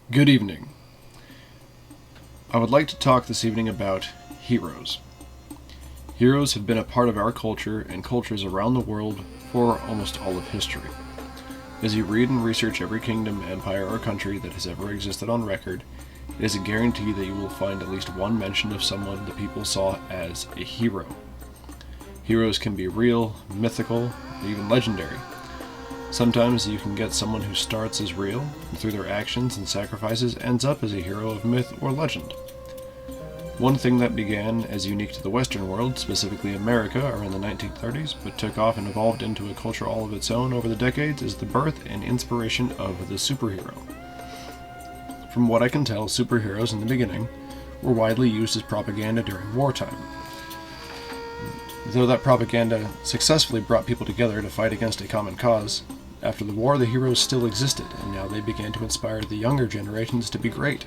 Good evening. I would like to talk this evening about heroes. Heroes have been a part of our culture and cultures around the world for almost all of history. As you read and research every kingdom, empire, or country that has ever existed on record, it is a guarantee that you will find at least one mention of someone the people saw as a hero. Heroes can be real, mythical, or even legendary. Sometimes you can get someone who starts as real, and through their actions and sacrifices ends up as a hero of myth or legend. One thing that began as unique to the Western world, specifically America, around the 1930s, but took off and evolved into a culture all of its own over the decades, is the birth and inspiration of the superhero. From what I can tell, superheroes in the beginning were widely used as propaganda during wartime. Though that propaganda successfully brought people together to fight against a common cause, after the war the heroes still existed, and now they began to inspire the younger generations to be great.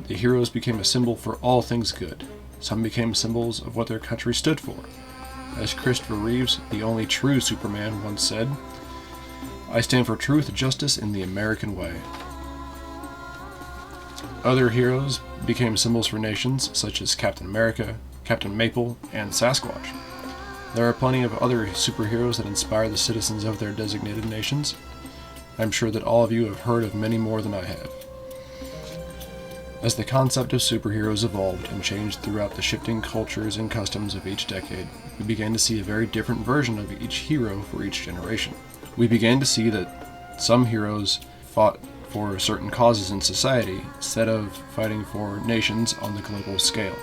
The heroes became a symbol for all things good. Some became symbols of what their country stood for. As Christopher Reeves, the only true Superman, once said, "I stand for truth, justice, in the American way." Other heroes became symbols for nations, such as Captain America, Captain Maple, and Sasquatch. There are plenty of other superheroes that inspire the citizens of their designated nations. I'm sure that all of you have heard of many more than I have. As the concept of superheroes evolved and changed throughout the shifting cultures and customs of each decade, we began to see a very different version of each hero for each generation. We began to see that some heroes fought for certain causes in society instead of fighting for nations on the global scale.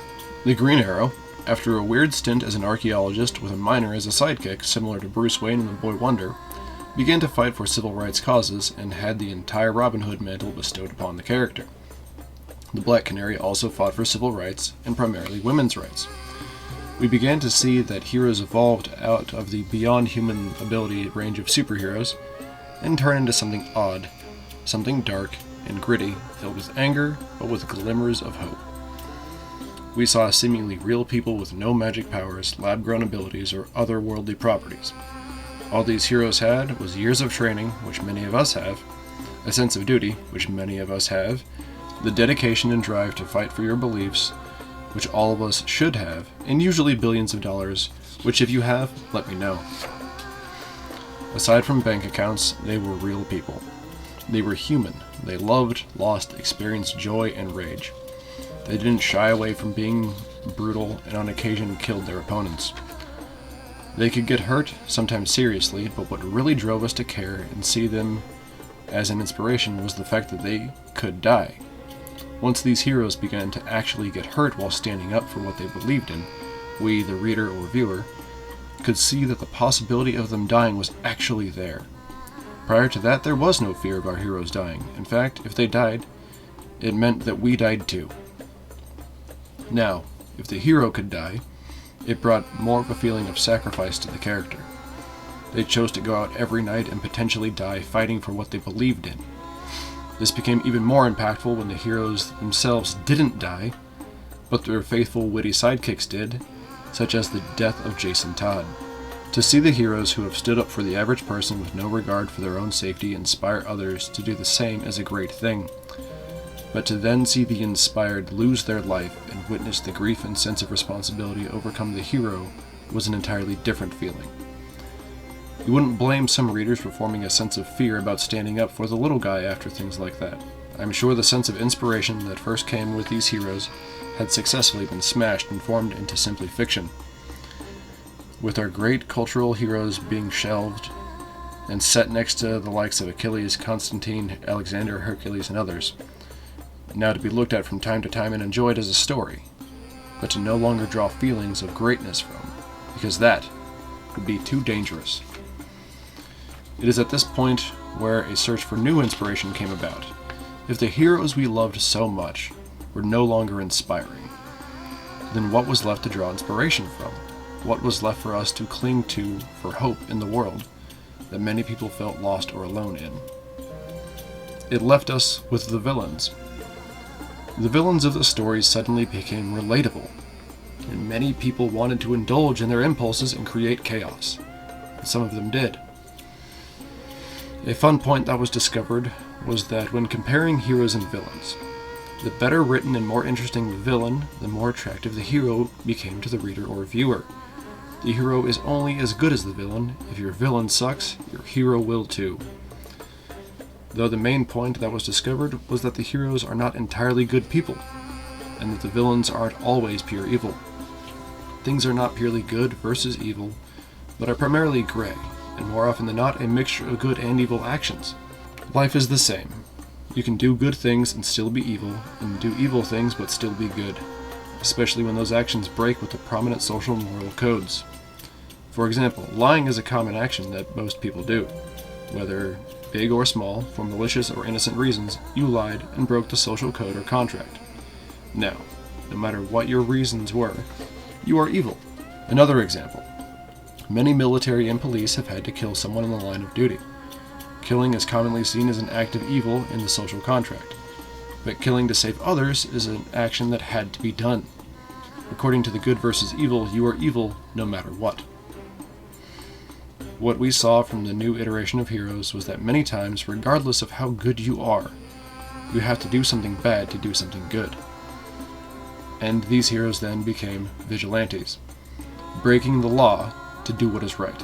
The Green Arrow, after a weird stint as an archaeologist with a miner as a sidekick, similar to Bruce Wayne in The Boy Wonder, began to fight for civil rights causes and had the entire Robin Hood mantle bestowed upon the character. The Black Canary also fought for civil rights, and primarily women's rights. We began to see that heroes evolved out of the beyond human ability range of superheroes and turned into something odd, something dark and gritty, filled with anger, but with glimmers of hope. We saw seemingly real people with no magic powers, lab-grown abilities, or otherworldly properties. All these heroes had was years of training, which many of us have, a sense of duty, which many of us have, the dedication and drive to fight for your beliefs, which all of us should have, and usually billions of dollars, which if you have, let me know. Aside from bank accounts, they were real people. They were human. They loved, lost, experienced joy and rage. They didn't shy away from being brutal and on occasion killed their opponents. They could get hurt, sometimes seriously, but what really drove us to care and see them as an inspiration was the fact that they could die. Once these heroes began to actually get hurt while standing up for what they believed in, we, the reader or viewer, could see that the possibility of them dying was actually there. Prior to that, there was no fear of our heroes dying. In fact, if they died, it meant that we died too. Now, if the hero could die, it brought more of a feeling of sacrifice to the character. They chose to go out every night and potentially die fighting for what they believed in. This became even more impactful when the heroes themselves didn't die, but their faithful, witty sidekicks did, such as the death of Jason Todd. To see the heroes who have stood up for the average person with no regard for their own safety inspire others to do the same is a great thing. But to then see the inspired lose their life and witness the grief and sense of responsibility overcome the hero was an entirely different feeling. You wouldn't blame some readers for forming a sense of fear about standing up for the little guy after things like that. I'm sure the sense of inspiration that first came with these heroes had successfully been smashed and formed into simply fiction. With our great cultural heroes being shelved and set next to the likes of Achilles, Constantine, Alexander, Hercules, and others, now to be looked at from time to time and enjoyed as a story, but to no longer draw feelings of greatness from, because that would be too dangerous. It is at this point where a search for new inspiration came about. If the heroes we loved so much were no longer inspiring, then what was left to draw inspiration from? What was left for us to cling to for hope in the world that many people felt lost or alone in? It left us with the villains. The villains of the stories suddenly became relatable, and many people wanted to indulge in their impulses and create chaos. Some of them did. A fun point that was discovered was that when comparing heroes and villains, the better written and more interesting the villain, the more attractive the hero became to the reader or viewer. The hero is only as good as the villain. If your villain sucks, your hero will too. Though the main point that was discovered was that the heroes are not entirely good people, and that the villains aren't always pure evil. Things are not purely good versus evil, but are primarily gray, and more often than not a mixture of good and evil actions. Life is the same. You can do good things and still be evil, and do evil things but still be good, especially when those actions break with the prominent social and moral codes. For example, lying is a common action that most people do. Whether big or small, for malicious or innocent reasons, you lied and broke the social code or contract. Now, no matter what your reasons were, you are evil. Another example. Many military and police have had to kill someone in the line of duty. Killing is commonly seen as an act of evil in the social contract, but killing to save others is an action that had to be done. According to the good versus evil, you are evil no matter what. What we saw from the new iteration of heroes was that many times, regardless of how good you are, you have to do something bad to do something good. And these heroes then became vigilantes, breaking the law to do what is right.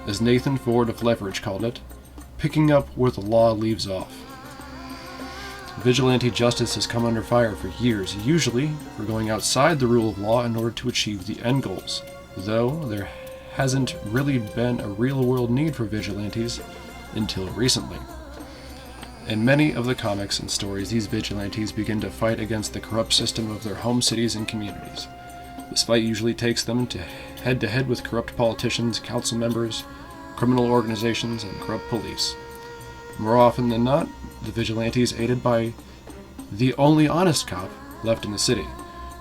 As Nathan Ford of Leverage called it, picking up where the law leaves off. Vigilante justice has come under fire for years, usually for going outside the rule of law in order to achieve the end goals, though there hasn't really been a real-world need for vigilantes until recently. In many of the comics and stories, these vigilantes begin to fight against the corrupt system of their home cities and communities. This fight usually takes them to head-to-head with corrupt politicians, council members, criminal organizations, and corrupt police. More often than not, the vigilante is aided by the only honest cop left in the city,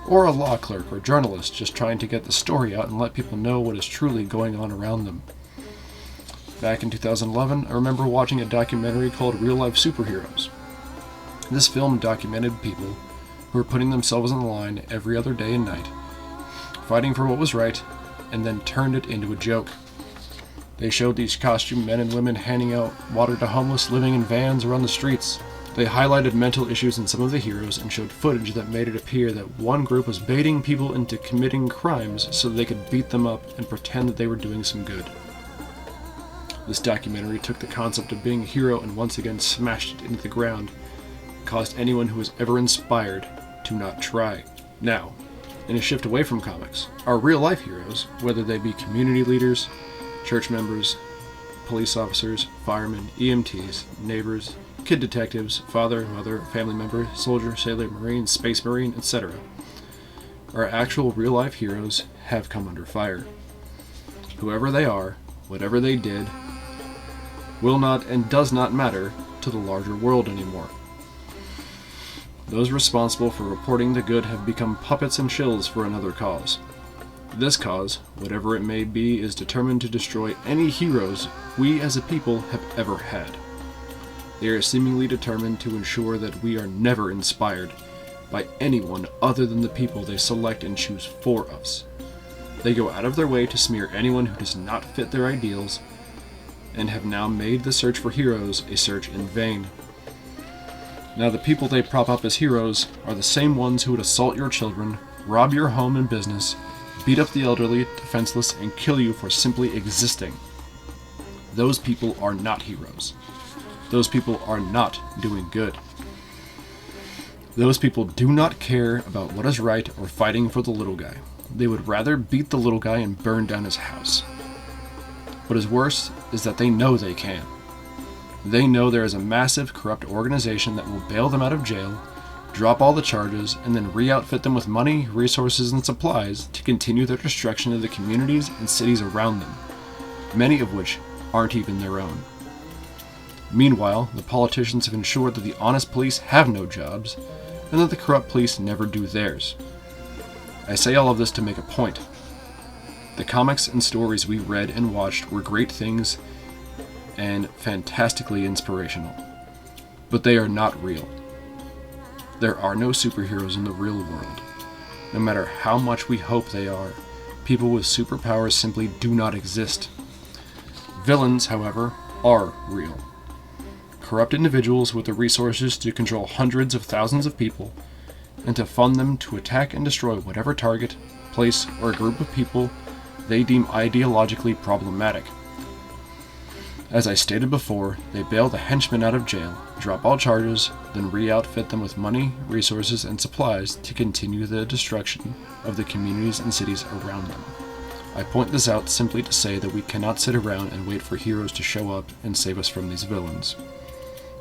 or a law clerk or journalist just trying to get the story out and let people know what is truly going on around them. Back in 2011, I remember watching a documentary called Real Life Superheroes. This film documented people who were putting themselves on the line every other day and night, fighting for what was right, and then turned it into a joke. They showed these costumed men and women handing out water to homeless living in vans around the streets. They highlighted mental issues in some of the heroes and showed footage that made it appear that one group was baiting people into committing crimes so that they could beat them up and pretend that they were doing some good. This documentary took the concept of being a hero and once again smashed it into the ground, and caused anyone who was ever inspired to not try. Now, in a shift away from comics, our real-life heroes, whether they be community leaders, church members, police officers, firemen, EMTs, neighbors, kid detectives, father, mother, family member, soldier, sailor, marine, space marine, etc. Our actual real-life heroes have come under fire. Whoever they are, whatever they did, will not and does not matter to the larger world anymore. Those responsible for reporting the good have become puppets and shills for another cause. This cause, whatever it may be, is determined to destroy any heroes we as a people have ever had. They are seemingly determined to ensure that we are never inspired by anyone other than the people they select and choose for us. They go out of their way to smear anyone who does not fit their ideals, and have now made the search for heroes a search in vain. Now the people they prop up as heroes are the same ones who would assault your children, rob your home and business, beat up the elderly, defenseless, and kill you for simply existing. Those people are not heroes. Those people are not doing good. Those people do not care about what is right or fighting for the little guy. They would rather beat the little guy and burn down his house. What is worse is that they know they can. They know there is a massive corrupt organization that will bail them out of jail, drop all the charges, and then re-outfit them with money, resources, and supplies to continue their destruction of the communities and cities around them, many of which aren't even their own. Meanwhile, the politicians have ensured that the honest police have no jobs, and that the corrupt police never do theirs. I say all of this to make a point. The comics and stories we read and watched were great things and fantastically inspirational, but they are not real. There are no superheroes in the real world. No matter how much we hope they are, people with superpowers simply do not exist. Villains, however, are real. corrupt individuals with the resources to control hundreds of thousands of people, and to fund them to attack and destroy whatever target, place, or group of people they deem ideologically problematic. As I stated before, they bail the henchmen out of jail, drop all charges, then re-outfit them with money, resources, and supplies to continue the destruction of the communities and cities around them. I point this out simply to say that we cannot sit around and wait for heroes to show up and save us from these villains.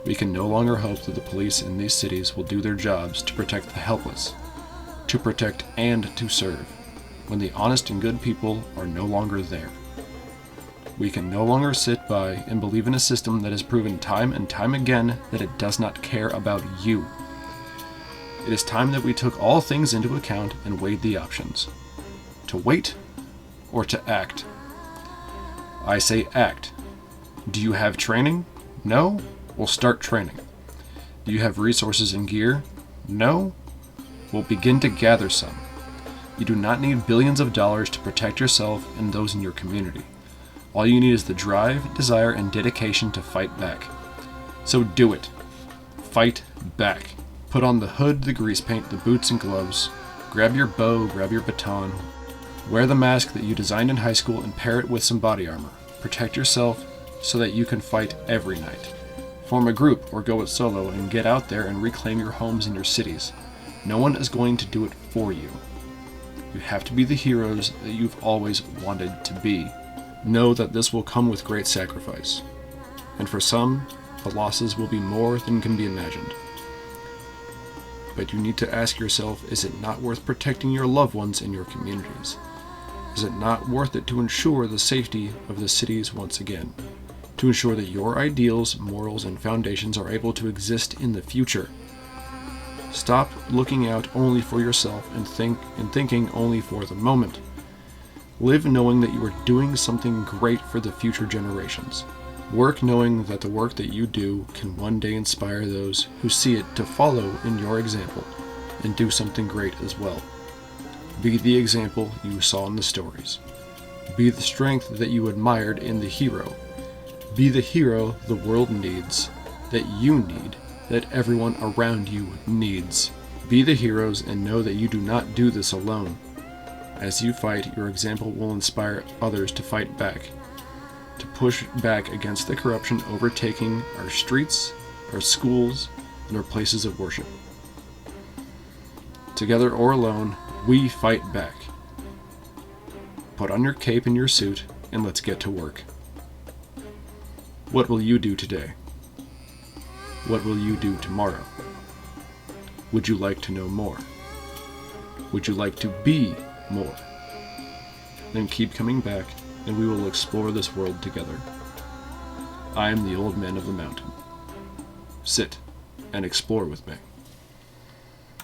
We can no longer hope that the police in these cities will do their jobs to protect the helpless, to protect and to serve, when the honest and good people are no longer there. We can no longer sit by and believe in a system that has proven time and time again that it does not care about you. It is time that we took all things into account and weighed the options. To wait or to act. I say act. Do you have training? No? We'll start training. Do you have resources and gear? No? We'll begin to gather some. You do not need billions of dollars to protect yourself and those in your community. All you need is the drive, desire, and dedication to fight back. So do it. Fight back. Put on the hood, the grease paint, the boots and gloves. Grab your bow, grab your baton. Wear the mask that you designed in high school and pair it with some body armor. Protect yourself so that you can fight every night. Form a group or go it solo and get out there and reclaim your homes and your cities. No one is going to do it for you. You have to be the heroes that you've always wanted to be. Know that this will come with great sacrifice. And for some, the losses will be more than can be imagined. But you need to ask yourself, is it not worth protecting your loved ones in your communities? Is it not worth it to ensure the safety of the cities once again? To ensure that your ideals, morals, and foundations are able to exist in the future? Stop looking out only for yourself and thinking only for the moment. Live knowing that you are doing something great for the future generations. Work knowing that the work that you do can one day inspire those who see it to follow in your example and do something great as well. Be the example you saw in the stories. Be the strength that you admired in the hero. Be the hero the world needs, that you need, that everyone around you needs. Be the heroes and know that you do not do this alone. As you fight, your example will inspire others to fight back, to push back against the corruption overtaking our streets, our schools, and our places of worship. Together or alone, we fight back. Put on your cape and your suit, and let's get to work. What will you do today? What will you do tomorrow? Would you like to know more? Would you like to be more? Then keep coming back, and we will explore this world together. I am the Old Man of the Mountain. Sit and explore with me.